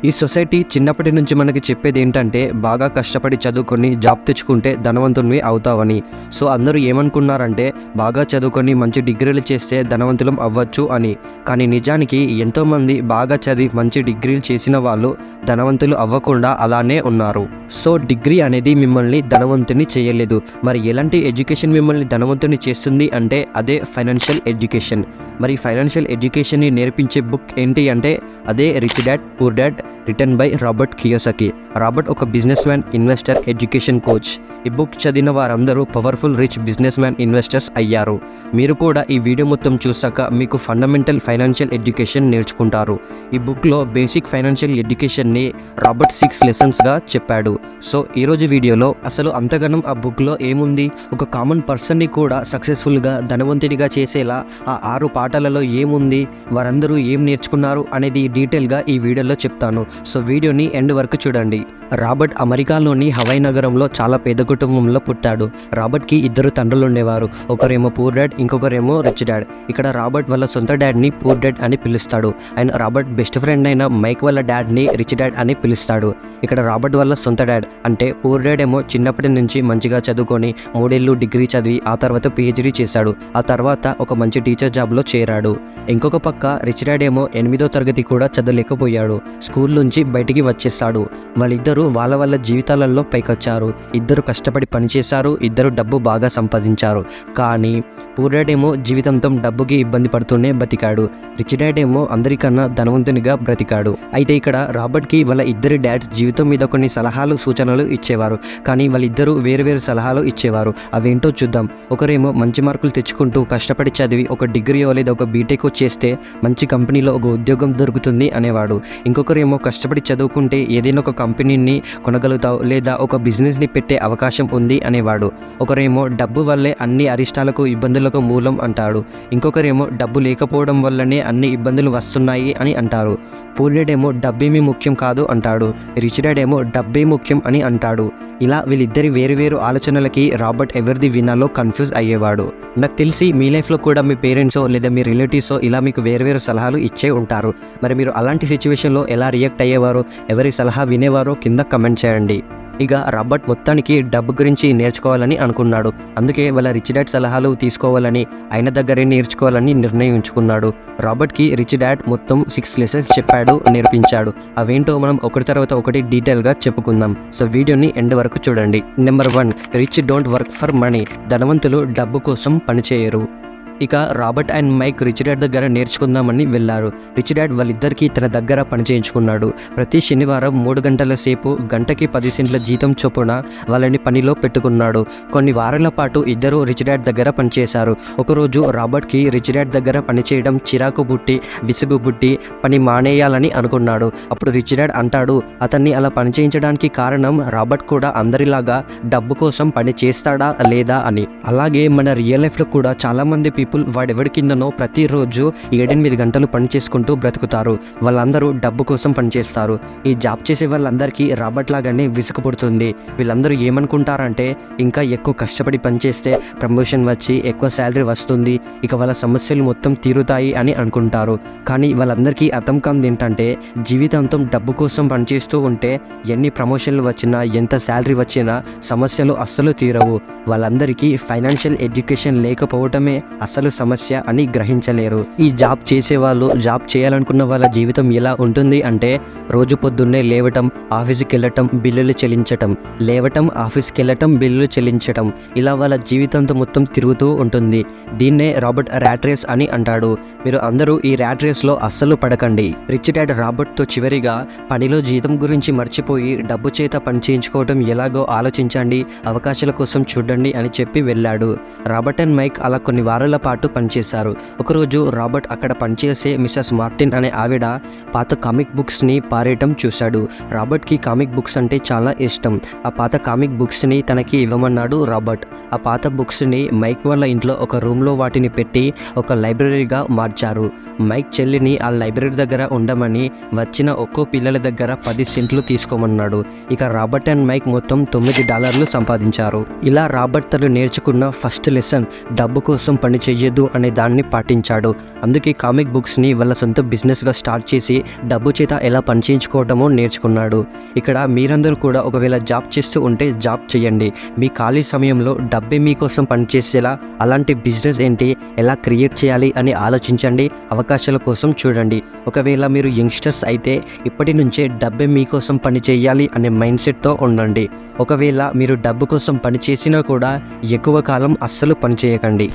ఈ సొసైటీ చిన్నప్పటి నుంచి మనకి చెప్పేది ఏంటంటే బాగా కష్టపడి చదువుకొని జాబ్ తెచ్చుకుంటే ధనవంతునివి అవుతావని. సో అందరూ ఏమనుకున్నారంటే బాగా చదువుకొని మంచి డిగ్రీలు చేస్తే ధనవంతులం అవ్వచ్చు అని. కానీ నిజానికి ఎంతోమంది బాగా చదివి మంచి డిగ్రీలు చేసిన వాళ్ళు ధనవంతులు అవ్వకుండా అలానే ఉన్నారు. సో డిగ్రీ అనేది మిమ్మల్ని ధనవంతుని చేయలేదు. మరి ఎలాంటి ఎడ్యుకేషన్ మిమ్మల్ని ధనవంతుని చేస్తుంది అంటే అదే ఫైనాన్షియల్ ఎడ్యుకేషన్. మరి ఫైనాన్షియల్ ఎడ్యుకేషన్ని నేర్పించే బుక్ ఏంటి అంటే అదే rich dad poor dad written by Robert Kiyosaki. Robert ఒక businessman, investor, education coach. ఈ బుక్ చదివిన వారందరూ powerful rich businessman, investors అయ్యారు. మీరు కూడా ఈ వీడియో మొత్తం చూసాక మీకు ఫండమెంటల్ ఫైనాన్షియల్ ఎడ్యుకేషన్ నేర్చుకుంటారు. ఈ బుక్లో బేసిక్ ఫైనాన్షియల్ ఎడ్యుకేషన్ని రాబర్ట్ 6 లెసన్స్గా చెప్పాడు. సో ఈరోజు వీడియోలో అసలు అంతగానం ఆ బుక్లో ఏముంది, ఒక కామన్ పర్సన్ని కూడా సక్సెస్ఫుల్గా ధనవంతునిగా చేసేలా ఆ 6 పాఠాలలో ఏముంది, వారందరూ ఏం నేర్చుకున్నారు అనేది డీటెయిల్గా ఈ వీడియోలో చెప్తాను. సో వీడియోని ఎండ్ వరకు చూడండి. రాబర్ట్ అమెరికాలోని హవాయి నగరంలో చాలా పేద కుటుంబంలో పుట్టాడు. రాబర్ట్కి 2 తండ్రులు ఉండేవారు. ఒకరేమో పూర్ డాడ్, ఇంకొకరేమో రిచ్ డాడ్. ఇక్కడ రాబర్ట్ వాళ్ళ సొంత డాడ్ని పూర్ డాడ్ అని పిలుస్తాడు. అండ్ రాబర్ట్ బెస్ట్ ఫ్రెండ్ అయిన మైక్ వాళ్ళ డాడ్ని రిచ్ డాడ్ అని పిలుస్తాడు. ఇక్కడ రాబర్ట్ వాళ్ళ సొంత డాడ్ అంటే పూర్ డాడ్ ఏమో చిన్నప్పటి నుంచి మంచిగా చదువుకొని 3 ఏళ్ళు డిగ్రీ చదివి ఆ తర్వాత PhD చేశాడు. ఆ తర్వాత ఒక మంచి టీచర్ జాబ్లో చేరాడు. ఇంకొక పక్క రిచ్ డాడ్ ఏమో 8వ తరగతి కూడా చదవలేకపోయాడు. స్కూల్ నుంచి బయటికి వచ్చేసాడు. వాళ్ళిద్దరూ వాళ్ళ జీవితాలలో పైకొచ్చారు. ఇద్దరు కష్టపడి పనిచేశారు. ఇద్దరు డబ్బు బాగా సంపాదించారు. కానీ పూర్ డాడ్ ఏమో జీవితంతో డబ్బుకి ఇబ్బంది పడుతూనే బతికాడు. రిచ్ డాడ్ ఏమో అందరికన్నా ధనవంతునిగా బ్రతికాడు. అయితే ఇక్కడ రాబర్ట్కి వాళ్ళ ఇద్దరి డాడ్స్ జీవితం మీద కొన్ని సలహాలు, సూచనలు ఇచ్చేవారు. కానీ వాళ్ళిద్దరూ వేరు సలహాలు ఇచ్చేవారు. అవేంటో చూద్దాం. ఒకరేమో మంచి మార్కులు తెచ్చుకుంటూ కష్టపడి చదివి ఒక డిగ్రీయో లేదా ఒక బీటెక్ చేస్తే మంచి కంపెనీలో ఒక ఉద్యోగం దొరుకుతుంది అనేవాడు. ఇంకొకరేమో కష్టపడి చదువుకుంటే ఏదైనా ఒక కంపెనీని కొనగలుగుతావు లేదా ఒక బిజినెస్ని పెట్టే అవకాశం ఉంది అనేవాడు. ఒకరేమో డబ్బు వల్లే అన్ని అరిష్టాలకు, ఇబ్బందులకు మూలం అంటాడు. ఇంకొకరేమో డబ్బు లేకపోవడం వల్లనే అన్ని ఇబ్బందులు వస్తున్నాయి అని అంటారు. పూర్ డాడ్ ఏమో డబ్బేమీ ముఖ్యం కాదు అంటాడు. రిచ్ డాడ్ ఏమో డబ్బే ముఖ్యం అని అంటాడు. ఇలా వీళ్ళిద్దరి వేరు ఆలోచనలకి రాబర్ట్ ఎవరిది వినాలో కన్ఫ్యూజ్ అయ్యేవాడు. నాకు తెలిసి మీ లైఫ్లో కూడా మీ పేరెంట్సో లేదా మీ రిలేటివ్సో ఇలా మీకు వేరు సలహాలు ఇచ్చే ఉంటారు. మరి మీరు అలాంటి సిచ్యువేషన్లో ఎలా రియాక్ట్ అయ్యేవారో, ఎవరి సలహా వినేవారో కింద కమెంట్ చేయండి. ఇక రాబర్ట్ మొత్తానికి డబ్బు గురించి నేర్చుకోవాలని అనుకున్నాడు. అందుకే వాళ్ళ రిచ్ డాడ్ సలహాలు తీసుకోవాలని, ఆయన దగ్గరే నేర్చుకోవాలని నిర్ణయించుకున్నాడు. రాబర్ట్కి రిచ్ డాడ్ మొత్తం 6 లెసన్స్ చెప్పాడు, నేర్పించాడు. అవేంటో మనం ఒకటి తర్వాత ఒకటి డీటెయిల్గా చెప్పుకుందాం. సో వీడియోని ఎండ్ వరకు చూడండి. Number 1, rich don't work for money. ధనవంతులు డబ్బు కోసం పనిచేయరు. ఇక Robert and Mike rich dad దగ్గర నేర్చుకుందామని వెళ్ళారు. రిచ్ డాడ్ వాళ్ళిద్దరికీ తన దగ్గర పని చేయించుకున్నాడు. ప్రతి శనివారం 3 గంటల సేపు గంటకి 10 సెంట్ల జీతం చొప్పున వాళ్ళని పనిలో పెట్టుకున్నాడు. కొన్ని వారాల పాటు ఇద్దరు రిచ్ డాడ్ దగ్గర పనిచేశారు. ఒకరోజు రాబర్ట్కి రిచ్ డాడ్ దగ్గర పనిచేయడం చిరాకు పుట్టి, విసుగు పుట్టి పని మానేయాలని అనుకున్నాడు. అప్పుడు రిచ్ డాడ్ అంటాడు, అతన్ని అలా పని చేయించడానికి కారణం రాబర్ట్ కూడా అందరిలాగా డబ్బు కోసం పని చేస్తాడా లేదా అని. అలాగే మన రియల్ లైఫ్లో కూడా చాలామంది వాడెవడి కిందనో ప్రతిరోజు 7-8 గంటలు పని చేసుకుంటూ బ్రతుకుతారు. వాళ్ళందరూ డబ్బు కోసం పనిచేస్తారు. ఈ జాబ్ చేసే వాళ్ళందరికీ రాబర్ట్ లాగానే విసుగు పుడుతుంది. వీళ్ళందరూ ఏమనుకుంటారంటే ఇంకా ఎక్కువ కష్టపడి పనిచేస్తే ప్రమోషన్ వచ్చి ఎక్కువ శాలరీ వస్తుంది, ఇక వాళ్ళ సమస్యలు మొత్తం తీరుతాయి అని అనుకుంటారు. కానీ వాళ్ళందరికీ అర్థం కానిది ఏంటంటే జీవితాంతం డబ్బు కోసం పనిచేస్తూ ఉంటే ఎన్ని ప్రమోషన్లు వచ్చినా, ఎంత శాలరీ వచ్చినా సమస్యలు అస్సలు తీరవు. వాళ్ళందరికీ ఫైనాన్షియల్ ఎడ్యుకేషన్ లేకపోవటమే అసలు సమస్య అని గ్రహించలేరు. ఈ జాబ్ చేసేవాళ్ళు, జాబ్ చేయాలనుకున్న వాళ్ళ జీవితం ఎలా ఉంటుంది అంటే రోజు పొద్దున్నే లేవటం, ఆఫీస్కి వెళ్ళటం, బిల్లులు చెల్లించటం, లేవటం, ఆఫీస్కి వెళ్ళటం, బిల్లులు చెల్లించటం, ఇలా వాళ్ళ జీవితంతో మొత్తం తిరుగుతూ ఉంటుంది. దీన్నే రాబర్ట్ ర్యాట్ రేస్ అని అంటాడు. మీరు అందరూ ఈ ర్యాట్ రేస్లో అస్సలు పడకండి. రిచ్ డాడ్ రాబర్ట్తో చివరిగా పనిలో జీతం గురించి మర్చిపోయి డబ్బు చేత పని చేయించుకోవటం ఎలాగో ఆలోచించండి, అవకాశాల కోసం చూడండి అని చెప్పి వెళ్ళాడు. రాబర్ట్ అండ్ మైక్ అలా కొన్ని వారాల పాటు పనిచేశారు. ఒకరోజు రాబర్ట్ అక్కడ పనిచేసే మిసెస్ మార్టిన్ అనే ఆవిడ పాత కామిక్ బుక్స్ని పారేయటం చూశాడు. రాబర్ట్కి కామిక్ బుక్స్ అంటే చాలా ఇష్టం. ఆ పాత కామిక్ బుక్స్ని తనకి ఇవ్వమన్నాడు రాబర్ట్. ఆ పాత బుక్స్ని మైక్ వాళ్ళ ఇంట్లో ఒక రూమ్లో వాటిని పెట్టి ఒక లైబ్రరీగా మార్చారు. మైక్ చెల్లిని ఆ లైబ్రరీ దగ్గర ఉండమని వచ్చిన ఒక్కో పిల్లల దగ్గర 10 సెంట్లు తీసుకోమన్నాడు. ఇక రాబర్ట్ అండ్ మైక్ మొత్తం $9 సంపాదించారు. ఇలా రాబర్ట్ తను నేర్చుకున్న ఫస్ట్ లెసన్ డబ్బు కోసం పని చెయ్యొద్దు అనే దాన్ని పాటించాడు. అందుకే కామిక్ బుక్స్ని వాళ్ళ సొంత బిజినెస్గా స్టార్ట్ చేసి డబ్బు చేత ఎలా పనిచేయించుకోవటమో నేర్చుకున్నాడు. ఇక్కడ మీరందరూ కూడా ఒకవేళ జాబ్ చేస్తూ ఉంటే జాబ్ చేయండి. మీ ఖాళీ సమయంలో డబ్బే మీకోసం పనిచేసేలా అలాంటి బిజినెస్ ఏంటి, ఎలా క్రియేట్ చేయాలి అని ఆలోచించండి. అవకాశాల కోసం చూడండి. ఒకవేళ మీరు యంగ్స్టర్స్ అయితే ఇప్పటి నుంచే డబ్బే మీకోసం పని చేయాలి అనే మైండ్ సెట్తో ఉండండి. ఒకవేళ మీరు డబ్బు కోసం పని చేసినా కూడా ఎక్కువ కాలం అస్సలు పని చేయకండి.